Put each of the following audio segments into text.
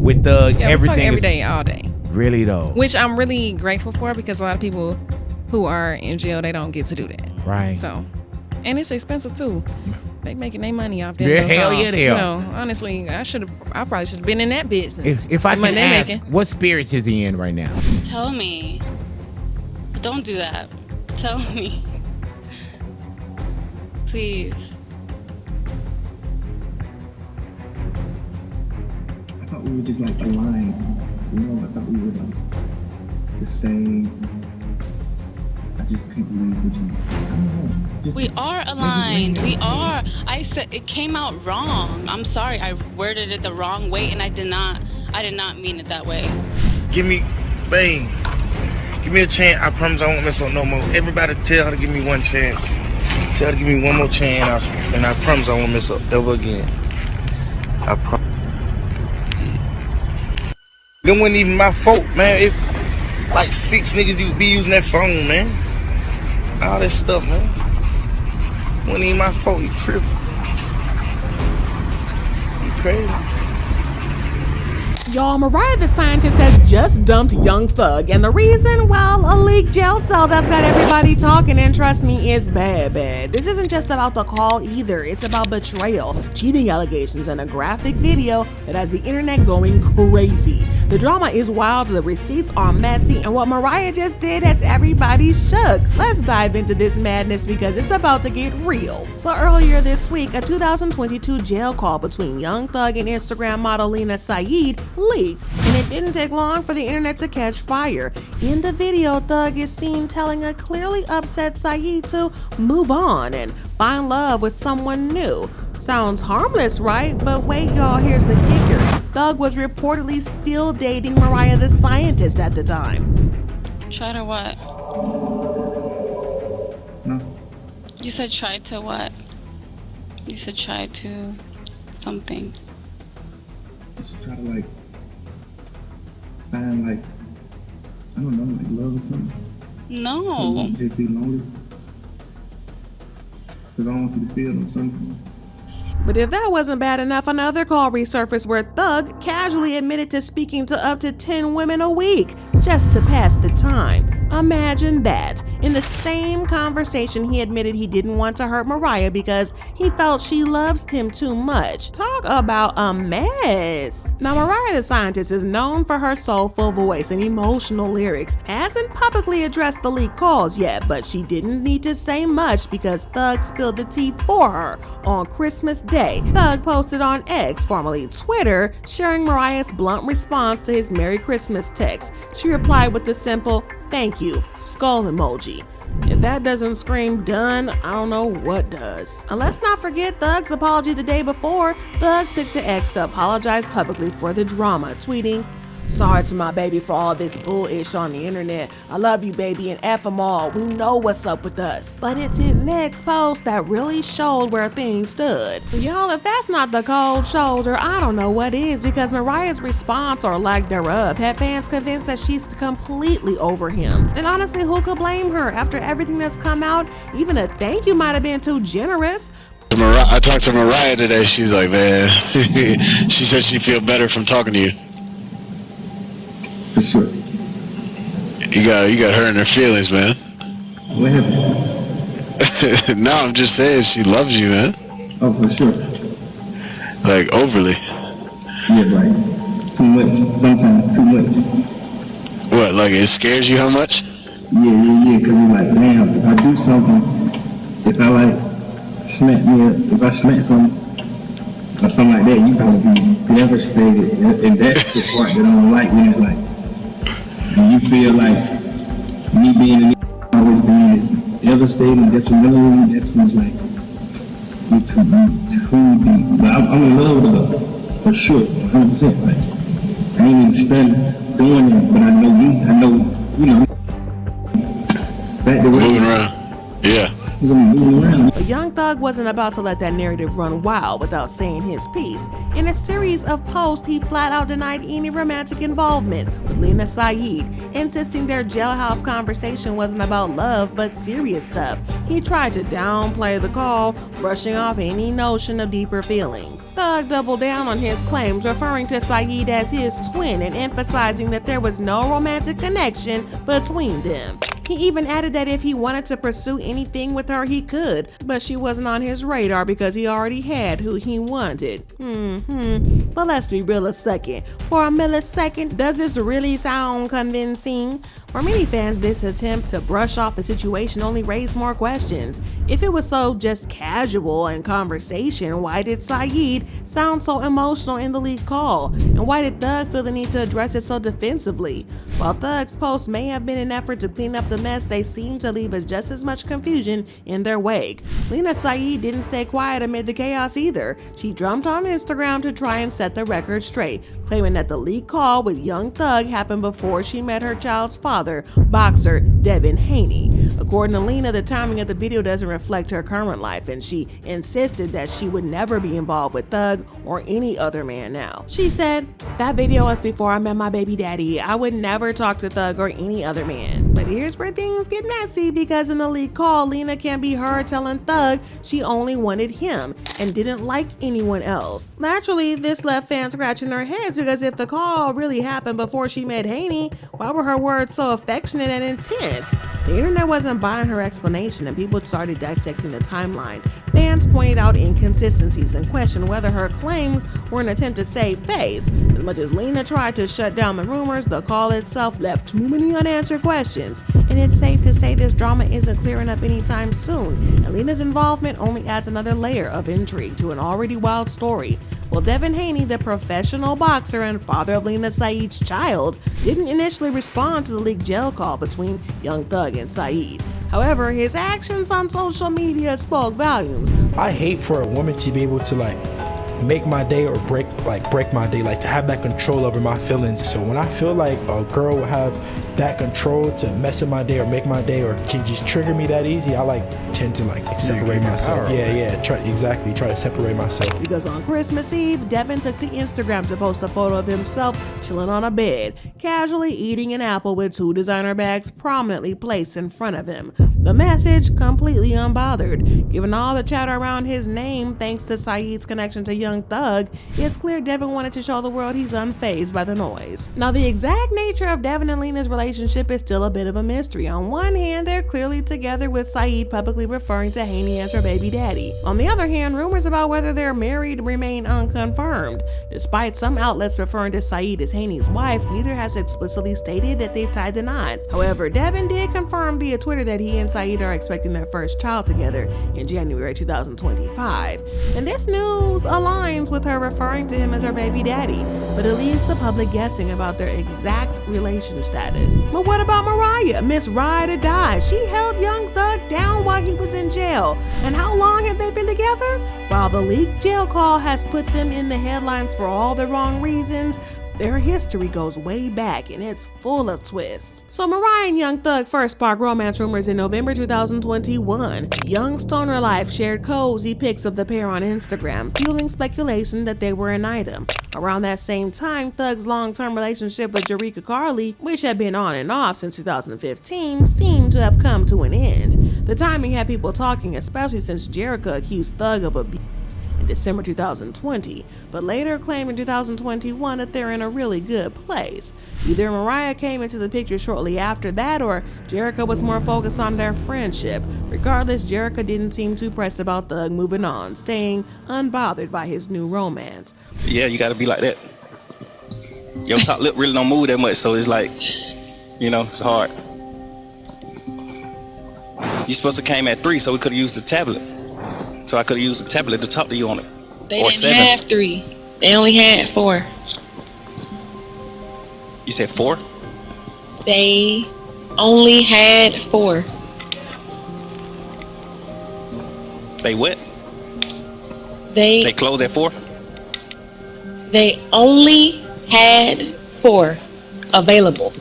with Thug. Yeah, everything we talk every is day, all day. really though. Which I'm really grateful for because a lot of people who are in jail, they don't get to do that. Right. So, and it's expensive too. They making their money off that. Yeah, little hell cost. yeah, they You are. know, honestly, I probably should have been in that business. If I The money can they ask, making. what spirits is he in right now? Tell me. Don't do that. Tell me. Please. I thought we were just like aligned. You know, I thought we were like the same. I just can't believe what you. I don't know. Just We are aligned. We are. I said it came out wrong. I'm sorry. I worded it the wrong way, and I did not mean it that way. Give me, babe, give me a chance. I promise I won't mess up no more. Everybody tell her to give me one chance. Tell her to give me one more chance, and I promise I won't mess up ever again. I promise. That wasn't even my fault, man. It, like 6 niggas be using that phone, man. All that stuff, man. Wasn't even my fault. You tripping. You crazy. Y'all, Mariah The Scientist has just dumped Young Thug, and the reason, well, a leaked jail cell that's got everybody talking, and trust me, it's bad. This isn't just about the call either, it's about betrayal, cheating allegations, and a graphic video that has the internet going crazy. The drama is wild, the receipts are messy, and what Mariah just did has everybody shook. Let's dive into this madness because it's about to get real. So earlier this week, a 2022 jail call between Young Thug and Instagram model Lena Sayed leaked, and it didn't take long for the internet to catch fire. In the video, Thug is seen telling a clearly upset Sayed to move on and find love with someone new. Sounds harmless, right? But wait, y'all, here's the kicker. Thug was reportedly still dating Mariah The Scientist at the time. Try to what? no. You said try to what? You said try to something. Just try to like find like I don't know, like love or something. No. Just be lonely. Cause I don't want you to feel or something. But if that wasn't bad enough, another call resurfaced where Thug casually admitted to speaking to up to 10 women a week just to pass the time. Imagine that. In the same conversation, he admitted he didn't want to hurt Mariah because he felt she loves him too much. Talk about a mess. Now, Mariah The Scientist is known for her soulful voice and emotional lyrics. Hasn't publicly addressed the leaked calls yet, but she didn't need to say much because Thug spilled the tea for her on Christmas Day. Thug posted on X, formerly Twitter, sharing Mariah's blunt response to his Merry Christmas text. She replied with the simple, "Thank you," skull emoji. If that doesn't scream done, I don't know what does. And let's not forget Thug's apology the day before. Thug took to X to apologize publicly for the drama, tweeting, "Sorry to my baby for all this bullish on the internet. I love you, baby, and F them all. We know what's up with us." But it's his next post that really showed where things stood. Y'all, if that's not the cold shoulder, I don't know what is, because Mariah's response, or lack thereof, had fans convinced that she's completely over him. And honestly, who could blame her? After everything that's come out, even a thank you might have been too generous. I talked to Mariah today. She's like, man, she said she'd feel better from talking to you. For sure. You got her in her feelings, man. What happened? No, I'm just saying she loves you, man. Oh, for sure. Like overly. Yeah, like too much. Sometimes too much. What? Like it scares you how much? Yeah. Cause it's like, damn, if I do something, if I like if I smack something or something like that, you probably be devastated. And that's the part that I don't like, when it's like, when you feel like me being in always being this devastating, detrimental, that's when it's like, you too deep. But I'm in love with her, for sure, 100%. Like, I ain't even spend doing it, but I know, you know, back to moving around. Yeah. You're gonna be moving around. But Young Thug wasn't about to let that narrative run wild without saying his piece. In a series of posts, he flat out denied any romantic involvement with Lena Sayed, insisting their jailhouse conversation wasn't about love but serious stuff. He tried to downplay the call, brushing off any notion of deeper feelings. Thug doubled down on his claims, referring to Sayed as his twin and emphasizing that there was no romantic connection between them. He even added that if he wanted to pursue anything with her, he could, but she wasn't on his radar because he already had who he wanted. But let's be real a second. For a millisecond, does this really sound convincing? For many fans, this attempt to brush off the situation only raised more questions. If it was so just casual and conversation, why did Sayed sound so emotional in the leaked call? And why did Thug feel the need to address it so defensively? While Thug's post may have been an effort to clean up the mess, they seem to leave us just as much confusion in their wake. Lena Sayed didn't stay quiet amid the chaos either. She jumped on Instagram to try and set the record straight, claiming that the leaked call with Young Thug happened before she met her child's father, boxer Devon Haney. According to Lena, the timing of the video doesn't reflect her current life, and she insisted that she would never be involved with Thug or any other man now. She said, "That video was before I met my baby daddy. I would never talk to Thug or any other man." But here's where things get messy, because in the leaked call, Lena can be heard telling Thug she only wanted him and didn't like anyone else. Naturally, this left fans scratching their heads, because if the call really happened before she met Haney, why were her words so affectionate and intense? The internet wasn't buying her explanation, and people started dissecting the timeline. Fans pointed out inconsistencies and questioned whether her claims were an attempt to save face. As much as Lena tried to shut down the rumors, the call itself left too many unanswered questions. And it's safe to say this drama isn't clearing up anytime soon, and Lena's involvement only adds another layer of intrigue to an already wild story. Well, Devon Haney, the professional boxer and father of Lena Sayed's child, didn't initially respond to the leaked jail call between Young Thug and Sayed. However, his actions on social media spoke volumes. I hate for a woman to be able to make my day or break my day, to have that control over my feelings. So when I feel like a girl will have that control to mess up my day or make my day or can just trigger me that easy, I tend to separate myself. Try to separate myself. Because on Christmas Eve, Devon took to Instagram to post a photo of himself chilling on a bed, casually eating an apple with 2 designer bags prominently placed in front of him. The message, completely unbothered. Given all the chatter around his name thanks to Sayed's connection to Young Thug, it's clear Devon wanted to show the world he's unfazed by the noise. Now, the exact nature of Devon and Lena's relationship is still a bit of a mystery. On one hand, they're clearly together, with Sayed publicly referring to Haney as her baby daddy. On the other hand, rumors about whether they're married remain unconfirmed. Despite some outlets referring to Sayed as Haney's wife, neither has explicitly stated that they've tied the knot. However, Devon did confirm via Twitter that he and Sayed are expecting their first child together in January 2025. And this news aligns with her referring to him as her baby daddy, but it leaves the public guessing about their exact relation status. But what about Mariah, Miss Ride or Die? She held Young Thug down while he was in jail. And how long have they been together? While the leaked jail call has put them in the headlines for all the wrong reasons, their history goes way back, and it's full of twists. So Mariah and Young Thug first sparked romance rumors in November 2021. Young Stoner Life shared cozy pics of the pair on Instagram, fueling speculation that they were an item. Around that same time, Thug's long-term relationship with Jerrica Carly, which had been on and off since 2015, seemed to have come to an end. The timing had people talking, especially since Jerrica accused Thug of abuse in December 2020, but later claimed in 2021 that they're in a really good place. Either Mariah came into the picture shortly after that, or Jerrica was more focused on their friendship. Regardless, Jerrica didn't seem too pressed about Thug moving on, staying unbothered by his new romance. Yeah, you gotta be like that. Your top lip really don't move that much, so it's it's hard. You supposed to came at 3, so we could have used the tablet. So I could have used the tablet to talk to you on it. They or didn't 7. have 3. They only had 4. You said 4? They only had 4. They what? They closed at 4? They only had 4 available.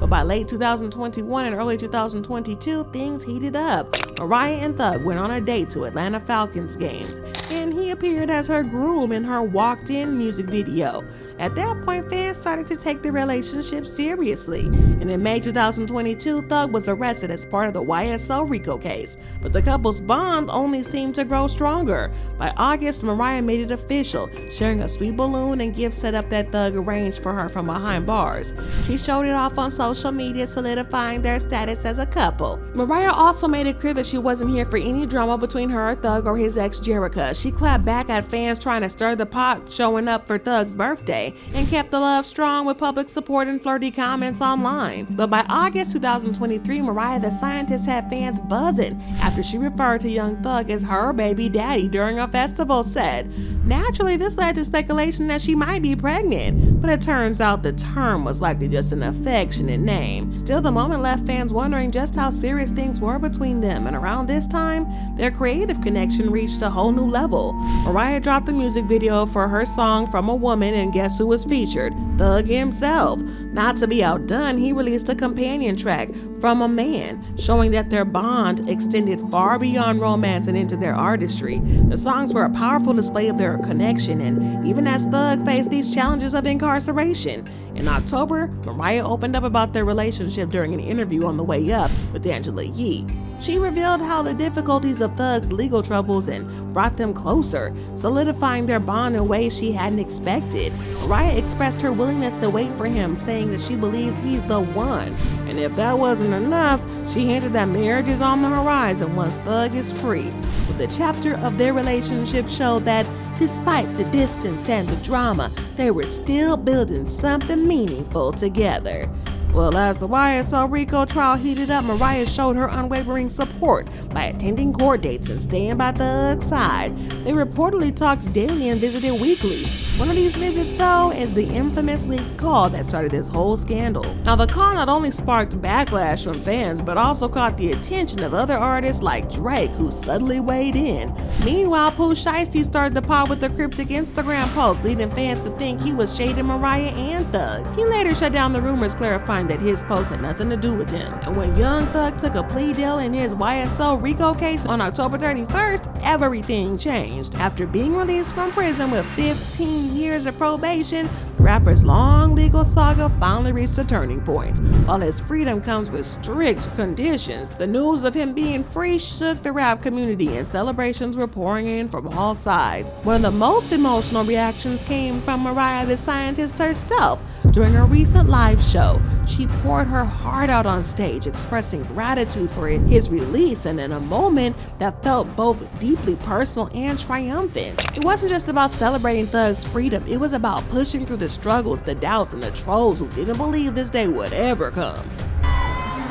But by late 2021 and early 2022, things heated up. Mariah and Thug went on a date to Atlanta Falcons games, and he appeared as her groom in her walked-in music video. At that point, fans started to take the relationship seriously, and in May 2022, Thug was arrested as part of the YSL RICO case, but the couple's bond only seemed to grow stronger. By August, Mariah made it official, sharing a sweet balloon and gift setup that Thug arranged for her from behind bars. She showed it off on social media, solidifying their status as a couple. Mariah also made it clear that she wasn't here for any drama between her, Thug, or his ex Jerica. She clapped back at fans trying to stir the pot, showing up for Thug's birthday, and kept the love strong with public support and flirty comments online. But by August 2023, Mariah the Scientist had fans buzzing after she referred to young Thug as her baby daddy during a festival set. Naturally, this led to speculation that she might be pregnant, but it turns out the term was likely just an affectionate name. Still, the moment left fans wondering just how serious things were between them, and around this time, their creative connection reached a whole new level. Mariah dropped a music video for her song From a Woman, and guess who was featured? Thug himself. Not to be outdone, he released a companion track, From a Man, showing that their bond extended far beyond romance and into their artistry. The songs were a powerful display of their connection, and even as Thug faced these challenges of incarceration. In October, Mariah opened up about their relationship during an interview on The Way Up with Angela Yee. She revealed how the difficulties of Thug's legal troubles and brought them closer, solidifying their bond in ways she hadn't expected. Mariah expressed her willingness to wait for him, saying that she believes he's the one. And if that wasn't enough, she hinted that marriage is on the horizon once Thug is free. But the chapter of their relationship showed that despite the distance and the drama, they were still building something meaningful together. Well, as the YSL RICO trial heated up, Mariah showed her unwavering support by attending court dates and staying by Thug's side. They reportedly talked daily and visited weekly. One of these visits, though, is the infamous leaked call that started this whole scandal. Now, the call not only sparked backlash from fans, but also caught the attention of other artists like Drake, who suddenly weighed in. Meanwhile, Pooh Shiesty started the pod with a cryptic Instagram post, leading fans to think he was shading Mariah and Thug. He later shut down the rumors, clarifying that his post had nothing to do with him. And when young Thug took a plea deal in his YSL RICO case on October 31st, everything changed. After being released from prison with 15 years of probation, the rapper's long legal saga finally reached a turning point. While his freedom comes with strict conditions, the news of him being free shook the rap community, and celebrations were pouring in from all sides. One of the most emotional reactions came from Mariah the Scientist herself. During a recent live show, she poured her heart out on stage, expressing gratitude for his release, and in a moment that felt both deeply personal and triumphant. It wasn't just about celebrating Thug's freedom, it was about pushing through the struggles, the doubts, and the trolls who didn't believe this day would ever come. I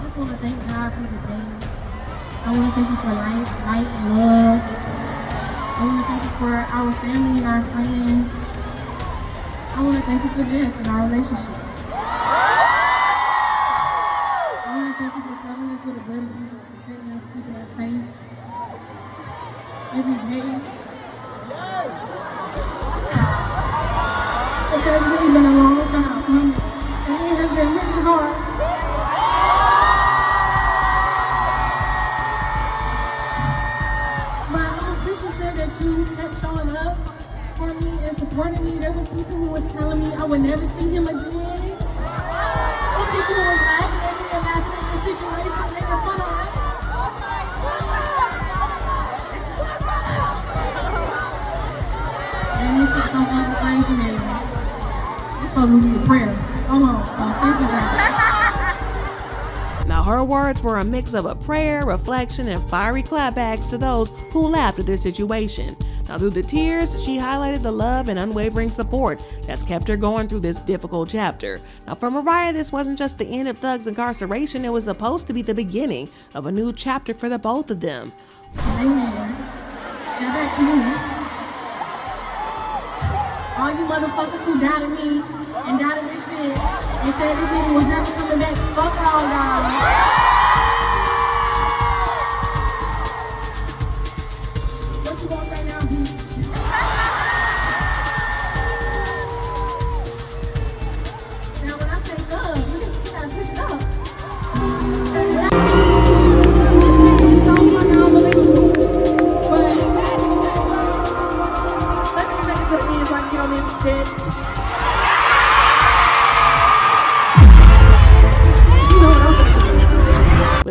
just want to thank God for the day. I want to thank you for life, light, and love. I want to thank you for our family and our friends. I want to thank you for Jeff and our relationship. I want to thank you for covering us with the blood of Jesus, protecting us, keeping us safe every day. It has really been a long time coming, and it has been really hard. But I'm appreciative that you kept showing up for me and supporting me. There was people who was telling me I would never see him again. There was people who was laughing at me and laughing at the situation, making fun of us. And this shit's so fucking crazy, man. It's supposed to be a prayer. Come on. Thank you, God. Now, her words were a mix of a prayer, reflection, and fiery clapbacks to those who laughed at their situation. Now, through the tears, she highlighted the love and unwavering support that's kept her going through this difficult chapter. Now, for Mariah, this wasn't just the end of Thug's incarceration, it was supposed to be the beginning of a new chapter for the both of them. Amen. Now back to you. All you motherfuckers who doubted me and doubted this shit and said this nigga was never coming back, fuck all y'all. What you gonna say now, bitch? Now when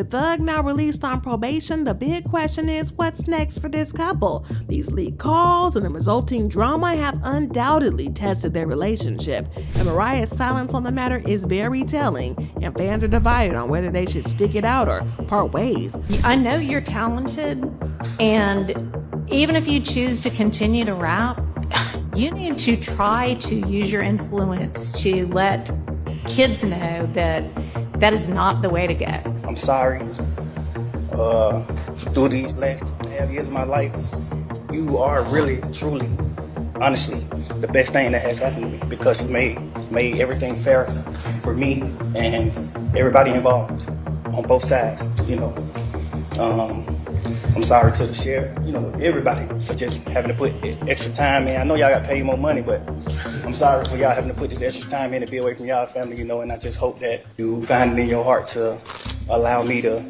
With Thug now released on probation, the big question is what's next for this couple? These leaked calls and the resulting drama have undoubtedly tested their relationship, and Mariah's silence on the matter is very telling, and fans are divided on whether they should stick it out or part ways. I know you're talented, and even if you choose to continue to rap, you need to try to use your influence to let kids know that that is not the way to go. I'm sorry. Through these last 2.5 years of my life, you are really, truly, honestly, the best thing that has happened to me, because you made everything fair for me and everybody involved on both sides, you know. I'm sorry to the sheriff, you know, everybody for just having to put extra time in. I know y'all got paid more money, but I'm sorry for y'all having to put this extra time in to be away from y'all family, you know, and I just hope that you find it in your heart to allow me to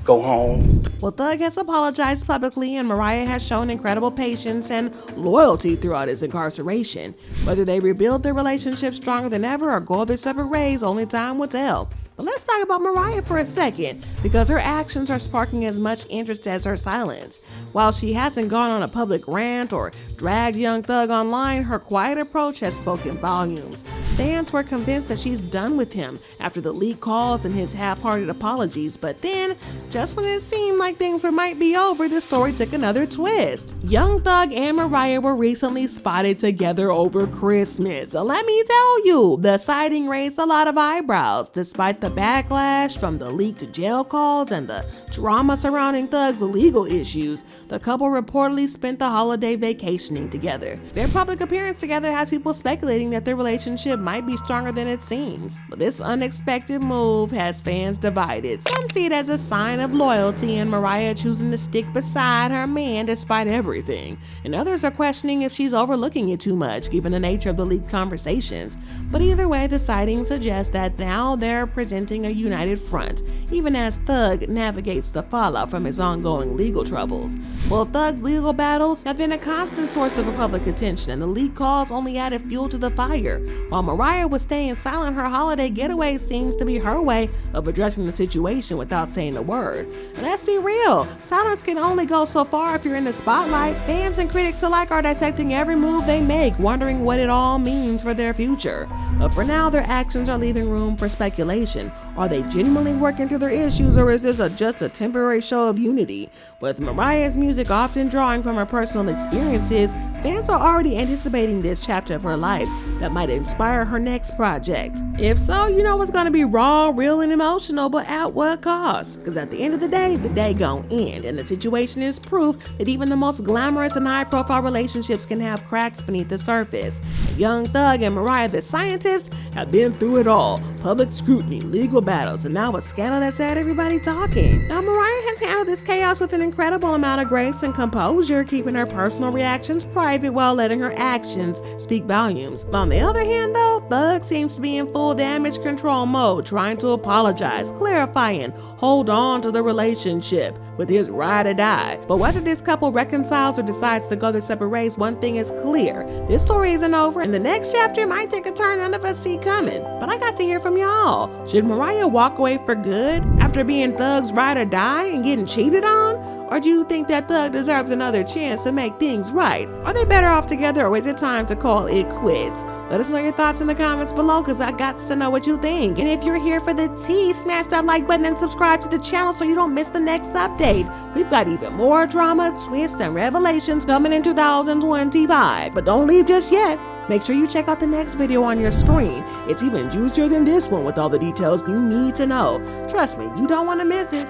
go home. Well, Thug has apologized publicly, and Mariah has shown incredible patience and loyalty throughout his incarceration. Whether they rebuild their relationship stronger than ever or go their separate ways, only time will tell. But let's talk about Mariah for a second, because her actions are sparking as much interest as her silence. While she hasn't gone on a public rant or dragged Young Thug online, her quiet approach has spoken volumes. Fans were convinced that she's done with him after the leaked calls and his half-hearted apologies, but then, just when it seemed like things might be over, the story took another twist. Young Thug and Mariah were recently spotted together over Christmas. Let me tell you, the sighting raised a lot of eyebrows, despite the backlash from the leaked jail calls and the drama surrounding Thug's legal issues. The couple reportedly spent the holiday vacationing together. Their public appearance together has people speculating that their relationship might be stronger than it seems. But this unexpected move has fans divided. Some see it as a sign of loyalty and Mariah choosing to stick beside her man despite everything. And others are questioning if she's overlooking it too much, given the nature of the leaked conversations. But either way, the sighting suggests that now they're presenting a united front, even as Thug navigates the fallout from his ongoing legal troubles. Well, Thug's legal battles have been a constant source of public attention, and the leak calls only added fuel to the fire. While Mariah was staying silent, her holiday getaway seems to be her way of addressing the situation without saying a word. And let's be real, silence can only go so far if you're in the spotlight. Fans and critics alike are dissecting every move they make, wondering what it all means for their future. But for now, their actions are leaving room for speculation. Are they genuinely working through their issues, or is this just a temporary show of unity? With Mariah's music often drawing from her personal experiences, fans are already anticipating this chapter of her life that might inspire her next project. If so, you know it's gonna be raw, real, and emotional, but at what cost? Because at the end of the day gon' end, and the situation is proof that even the most glamorous and high-profile relationships can have cracks beneath the surface. Young Thug and Mariah The Scientist have been through it all. Public scrutiny, legal battles, and now a scandal that's had everybody talking. Now, Mariah has handled this chaos with an incredible amount of grace and composure, keeping her personal reactions private while letting her actions speak volumes. On the other hand, though, Thug seems to be in full damage control mode, trying to apologize, clarify, and hold on to the relationship with his ride or die. But whether this couple reconciles or decides to go their separate ways, one thing is clear: this story isn't over, and the next chapter might take a turn none of us see coming. But I got to hear from y'all. Should Mariah walk away for good after being Thug's ride or die and getting cheated on? Or do you think that Thug deserves another chance to make things right? Are they better off together, or is it time to call it quits? Let us know your thoughts in the comments below, because I got to know what you think. And if you're here for the tea, smash that like button and subscribe to the channel so you don't miss the next update. We've got even more drama, twists, and revelations coming in 2025. But don't leave just yet. Make sure you check out the next video on your screen. It's even juicier than this one with all the details you need to know. Trust me, you don't want to miss it.